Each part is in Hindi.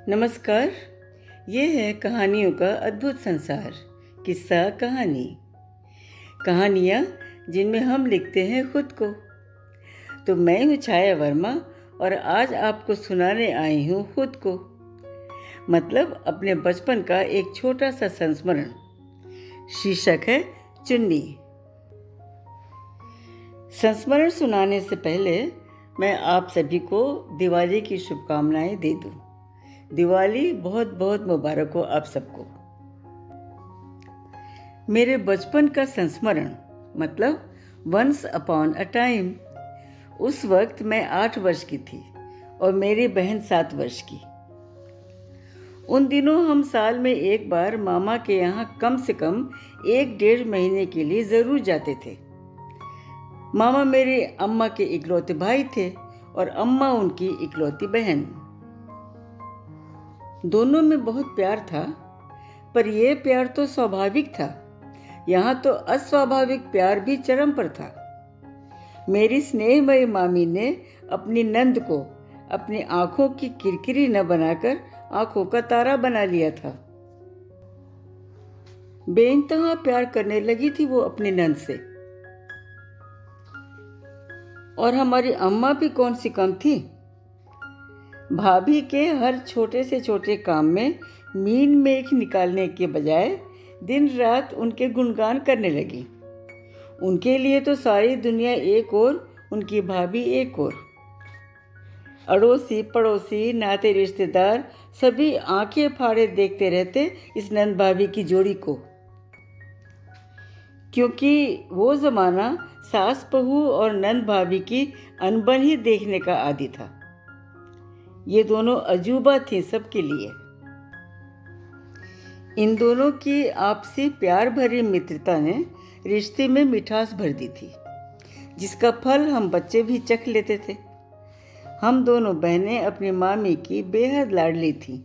नमस्कार। ये है कहानियों का अद्भुत संसार। किस्सा कहानी, कहानियाँ जिनमें हम लिखते हैं खुद को। तो मैं हूँ छाया वर्मा और आज आपको सुनाने आई हूँ खुद को, मतलब अपने बचपन का एक छोटा सा संस्मरण। शीर्षक है चुन्नी। संस्मरण सुनाने से पहले मैं आप सभी को दिवाली की शुभकामनाएं दे दूं। दिवाली बहुत बहुत मुबारक हो आप सबको। मेरे बचपन का संस्मरण मतलब वंस अपॉन अ टाइम। उस वक्त मैं 8 वर्ष की थी और मेरी बहन 7 वर्ष की। उन दिनों हम साल में एक बार मामा के यहाँ कम से कम 1-1.5 महीने के लिए ज़रूर जाते थे। मामा मेरी अम्मा के इकलौते भाई थे और अम्मा उनकी इकलौती बहन। दोनों में बहुत प्यार था, पर यह प्यार तो स्वाभाविक था। यहाँ तो अस्वाभाविक प्यार भी चरम पर था। मेरी स्नेहमयी मामी ने अपनी नंद को अपनी आंखों की किरकिरी न बनाकर आंखों का तारा बना लिया था। बेइंतहा प्यार करने लगी थी वो अपनी नंद से। और हमारी अम्मा भी कौन सी कम थी। भाभी के हर छोटे से छोटे काम में मीन मेख निकालने के बजाय दिन रात उनके गुणगान करने लगी। उनके लिए तो सारी दुनिया एक ओर, उनकी भाभी एक ओर। अड़ोसी पड़ोसी नाते रिश्तेदार सभी आंखें फाड़े देखते रहते इस नंद भाभी की जोड़ी को, क्योंकि वो ज़माना सास बहू और नंद भाभी की अनबन ही देखने का आदी था। ये दोनों अजूबा थी सबके लिए। इन दोनों की आपसी प्यार भरी मित्रता ने रिश्ते में मिठास भर दी थी, जिसका फल हम बच्चे भी चख लेते थे। हम दोनों बहनें अपनी मामी की बेहद लाडली थीं।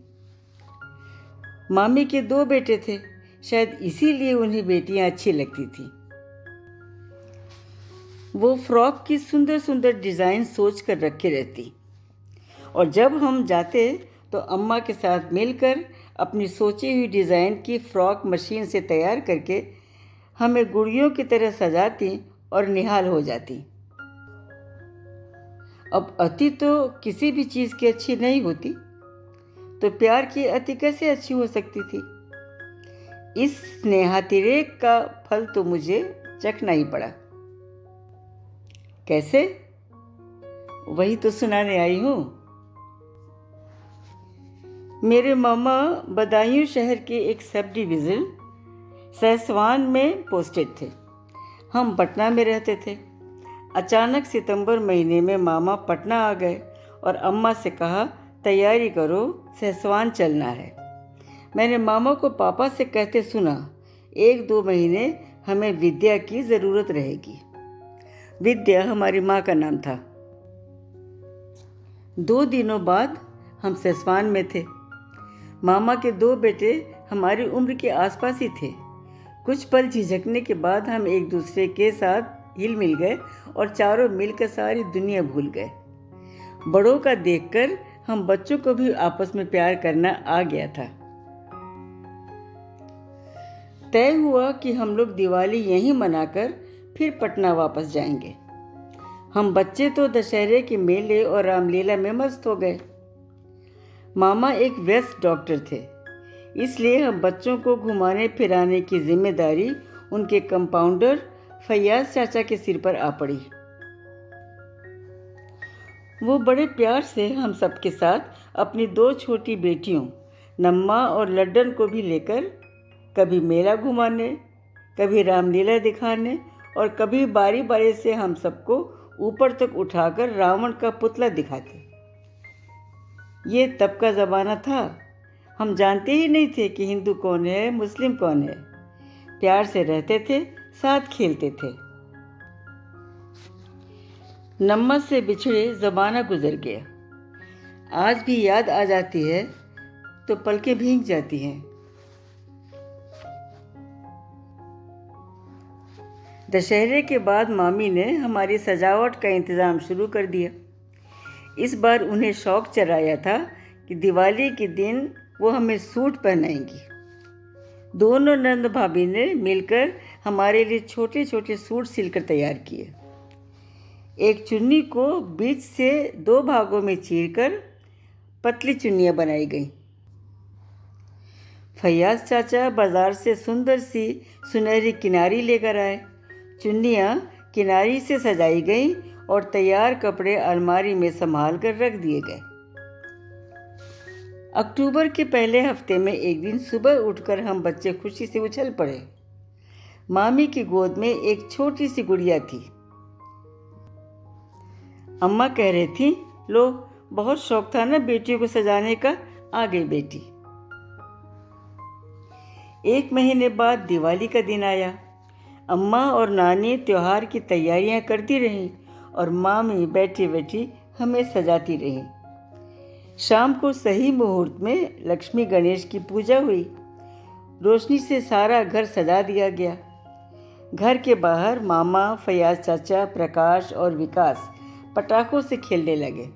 मामी के 2 बेटे थे, शायद इसीलिए उन्हें बेटियां अच्छी लगती थीं। वो फ्रॉक की सुंदर सुंदर डिज़ाइन सोच कर रखे रहती और जब हम जाते तो अम्मा के साथ मिलकर अपनी सोची हुई डिज़ाइन की फ्रॉक मशीन से तैयार करके हमें गुड़ियों की तरह सजाती और निहाल हो जाती। अब अति तो किसी भी चीज़ की अच्छी नहीं होती, तो प्यार की अति कैसे अच्छी हो सकती थी। इस स्नेहातिरेक का फल तो मुझे चखना ही पड़ा। कैसे, वही तो सुनाने आई हूँ। मेरे मामा बदायूं शहर के एक सब डिवीज़न सहसवान में पोस्टेड थे। हम पटना में रहते थे। अचानक सितंबर महीने में मामा पटना आ गए और अम्मा से कहा, तैयारी करो, सहसवान चलना है। मैंने मामा को पापा से कहते सुना, 1-2 महीने हमें विद्या की ज़रूरत रहेगी। विद्या हमारी माँ का नाम था। 2 दिनों बाद हम सहसवान में थे। मामा के 2 बेटे हमारी उम्र के आसपास ही थे। कुछ पल झिझकने के बाद हम एक दूसरे के साथ हिल मिल गए और चारों मिलकर सारी दुनिया भूल गए। बड़ों का देखकर हम बच्चों को भी आपस में प्यार करना आ गया था। तय हुआ कि हम लोग दिवाली यहीं मनाकर फिर पटना वापस जाएंगे। हम बच्चे तो दशहरे के मेले और रामलीला में मस्त हो गए। मामा एक व्यस्त डॉक्टर थे, इसलिए हम बच्चों को घुमाने फिराने की जिम्मेदारी उनके कंपाउंडर फैयाज चाचा के सिर पर आ पड़ी। वो बड़े प्यार से हम सबके साथ अपनी 2 छोटी बेटियों नम्मा और लड्डन को भी लेकर कभी मेला घुमाने, कभी रामलीला दिखाने और कभी बारी बारी से हम सबको ऊपर तक उठाकर रावण का पुतला दिखाते। ये तब का ज़माना था। हम जानते ही नहीं थे कि हिंदू कौन है, मुस्लिम कौन है। प्यार से रहते थे, साथ खेलते थे। नम्मा से बिछड़े ज़माना गुजर गया। आज भी याद आ जाती है तो पलकें भीग जाती हैं। दशहरे के बाद मामी ने हमारी सजावट का इंतज़ाम शुरू कर दिया। इस बार उन्हें शौक चढ़ाया था कि दिवाली के दिन वो हमें सूट पहनाएंगी। दोनों नंद भाभी ने मिलकर हमारे लिए छोटे छोटे सूट सिलकर तैयार किए। एक चुन्नी को बीच से 2 भागों में चीरकर पतली चुन्नियाँ बनाई गईं। फैयाज चाचा बाजार से सुंदर सी सुनहरी किनारी लेकर आए। चुन्नियाँ किनारी से सजाई गईं और तैयार कपड़े अलमारी में संभाल कर रख दिए गए। अक्टूबर के पहले हफ्ते में एक दिन सुबह उठकर हम बच्चे खुशी से उछल पड़े। मामी की गोद में एक छोटी सी गुड़िया थी। अम्मा कह रही थी, लो बहुत शौक था ना बेटियों को सजाने का, आ गई बेटी। 1 महीने बाद दिवाली का दिन आया। अम्मा और नानी त्योहार की तैयारियां करती रहीं और मामी बैठी बैठी हमें सजाती रहीं। शाम को सही मुहूर्त में लक्ष्मी गणेश की पूजा हुई। रोशनी से सारा घर सजा दिया गया। घर के बाहर मामा, फैयाज चाचा, प्रकाश और विकास पटाखों से खेलने लगे।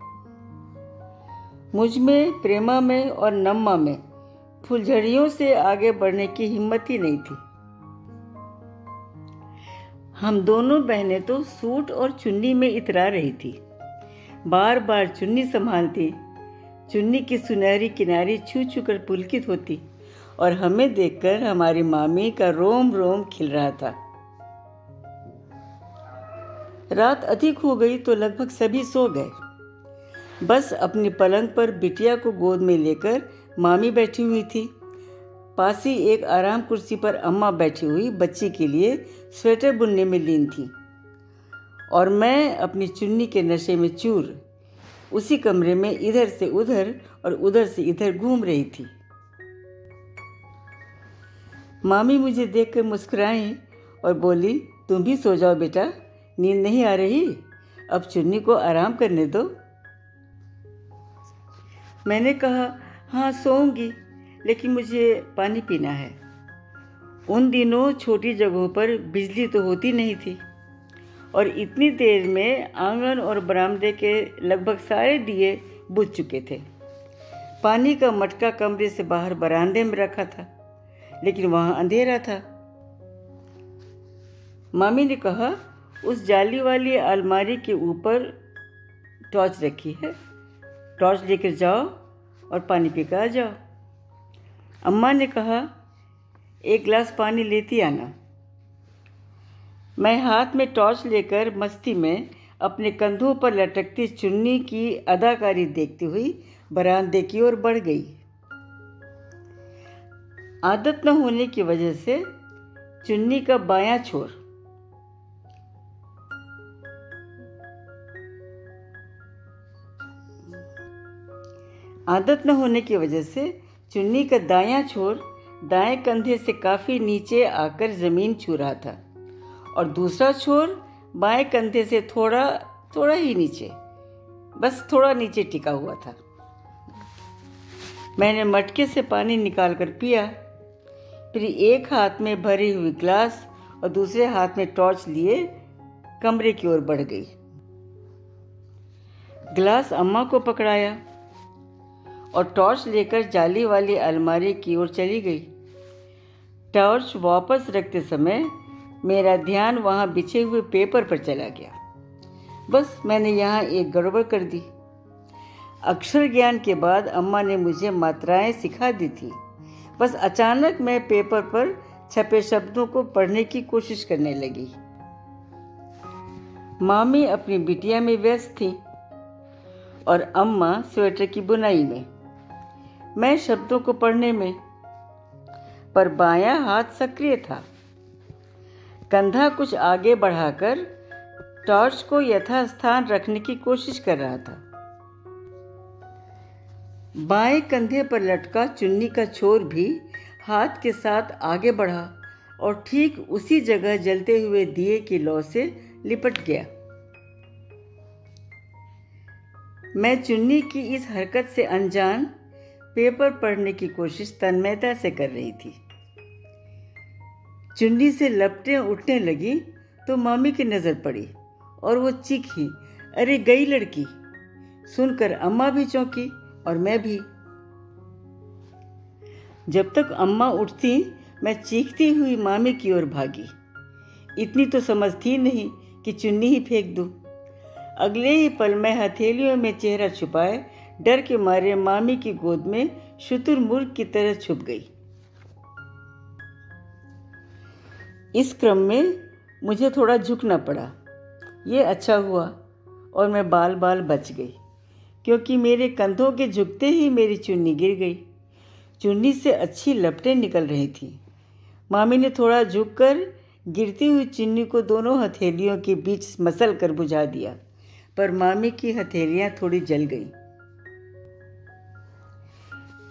मुझ में, प्रेमा में और नम्मा में फुलझड़ियों से आगे बढ़ने की हिम्मत ही नहीं थी। हम दोनों बहनें तो सूट और चुन्नी में इतरा रही थी। बार बार चुन्नी संभालती, चुन्नी की सुनहरी किनारी छू छू कर पुलकित होती और हमें देखकर हमारी मामी का रोम रोम खिल रहा था। रात अधिक हो गई तो लगभग सभी सो गए। बस अपनी पलंग पर बिटिया को गोद में लेकर मामी बैठी हुई थी। पास ही एक आराम कुर्सी पर अम्मा बैठी हुई बच्ची के लिए स्वेटर बुनने में लीन थी और मैं अपनी चुन्नी के नशे में चूर उसी कमरे में इधर से उधर और उधर से इधर घूम रही थी। मामी मुझे देखकर मुस्कुराई और बोली, तुम भी सो जाओ बेटा, नींद नहीं आ रही? अब चुन्नी को आराम करने दो। मैंने कहा, हाँ सोऊंगी, लेकिन मुझे पानी पीना है। उन दिनों छोटी जगहों पर बिजली तो होती नहीं थी और इतनी देर में आंगन और बरामदे के लगभग सारे दिए बुझ चुके थे। पानी का मटका कमरे से बाहर बरामदे में रखा था, लेकिन वहाँ अंधेरा था। मामी ने कहा, उस जाली वाली अलमारी के ऊपर टॉर्च रखी है, टॉर्च लेकर जाओ और पानी पीकर आ जाओ। अम्मा ने कहा, 1 गिलास पानी लेती आना। मैं हाथ में टॉर्च लेकर मस्ती में अपने कंधों पर लटकती चुन्नी की अदाकारी देखती हुई बरामदे की ओर बढ़ गई। आदत न होने की वजह से चुन्नी का बायां छोर चुन्नी का दायां छोर दाएं कंधे से काफ़ी नीचे आकर ज़मीन छू रहा था और दूसरा छोर बाएं कंधे से थोड़ा ही नीचे, बस थोड़ा नीचे टिका हुआ था। मैंने मटके से पानी निकालकर पिया, फिर एक हाथ में भरी हुई गिलास और दूसरे हाथ में टॉर्च लिए कमरे की ओर बढ़ गई। गिलास अम्मा को पकड़ाया और टॉर्च लेकर जाली वाली अलमारी की ओर चली गई। टॉर्च वापस रखते समय मेरा ध्यान वहाँ बिछे हुए पेपर पर चला गया। बस मैंने यहाँ एक गड़बड़ कर दी। अक्षर ज्ञान के बाद अम्मा ने मुझे मात्राएं सिखा दी थी। बस अचानक मैं पेपर पर छपे शब्दों को पढ़ने की कोशिश करने लगी। मामी अपनी बिटिया में व्यस्त थी और अम्मा स्वेटर की बुनाई में, मैं शब्दों को पढ़ने में, पर बायां हाथ सक्रिय था। कंधा कुछ आगे बढ़ाकर टॉर्च को यथास्थान रखने की कोशिश कर रहा था। बाएं कंधे पर लटका चुन्नी का छोर भी हाथ के साथ आगे बढ़ा और ठीक उसी जगह जलते हुए दिए की लौ से लिपट गया। मैं चुन्नी की इस हरकत से अनजान पेपर पढ़ने की कोशिश तन्मयता से कर रही थी। चुन्नी से लपटें उठने लगी तो मामी की नज़र पड़ी और वो चीखी, अरे गई लड़की। सुनकर अम्मा भी चौंकी और मैं भी। जब तक अम्मा उठती मैं चीखती हुई मामी की ओर भागी। इतनी तो समझ थी नहीं कि चुन्नी ही फेंक दूं। अगले ही पल मैं हथेलियों में चेहरा छुपाए डर के मारे मामी की गोद में शुतुरमुर्ग की तरह छुप गई। इस क्रम में मुझे थोड़ा झुकना पड़ा। ये अच्छा हुआ और मैं बाल बाल बच गई, क्योंकि मेरे कंधों के झुकते ही मेरी चुन्नी गिर गई। चुन्नी से अच्छी लपटें निकल रही थीं। मामी ने थोड़ा झुककर गिरती हुई चुन्नी को दोनों हथेलियों के बीच मसल कर बुझा दिया, पर मामी की हथेलियां थोड़ी जल गईं।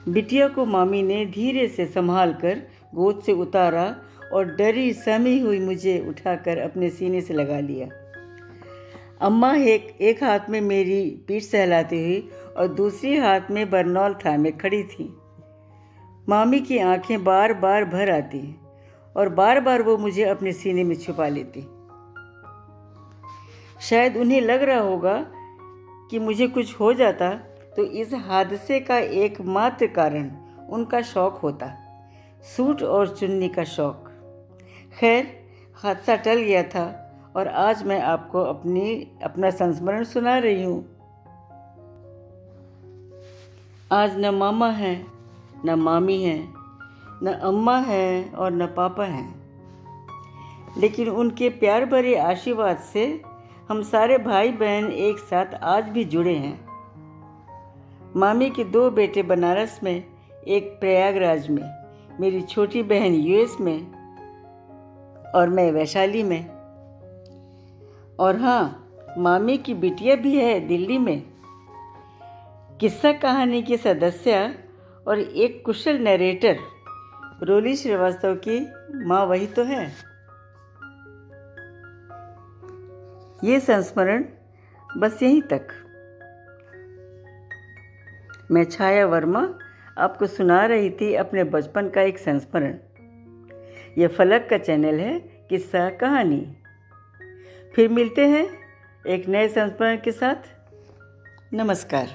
बिटिया को मामी ने धीरे से संभाल कर गोद से उतारा और डरी सहमी हुई मुझे उठाकर अपने सीने से लगा लिया। अम्मा एक हाथ में मेरी पीठ सहलाती हुई और दूसरी हाथ में बरनौल थामे खड़ी थी। मामी की आंखें बार बार भर आती और बार बार वो मुझे अपने सीने में छुपा लेती। शायद उन्हें लग रहा होगा कि मुझे कुछ हो जाता तो इस हादसे का एकमात्र कारण उनका शौक होता, सूट और चुन्नी का शौक। खैर, हादसा टल गया था और आज मैं आपको अपना संस्मरण सुना रही हूँ। आज न मामा है, न मामी है, न अम्मा है और न पापा हैं, लेकिन उनके प्यार भरे आशीर्वाद से हम सारे भाई बहन एक साथ आज भी जुड़े हैं। मामी के 2 बेटे बनारस में, एक प्रयागराज में, मेरी छोटी बहन यूएस में और मैं वैशाली में। और हाँ, मामी की बिटिया भी है दिल्ली में। किस्सा कहानी की सदस्य और एक कुशल नरेटर रोली श्रीवास्तव की माँ वही तो है। ये संस्मरण बस यहीं तक। मैं छाया वर्मा आपको सुना रही थी अपने बचपन का एक संस्मरण। यह फलक का चैनल है किस्सा कहानी। फिर मिलते हैं एक नए संस्मरण के साथ। नमस्कार।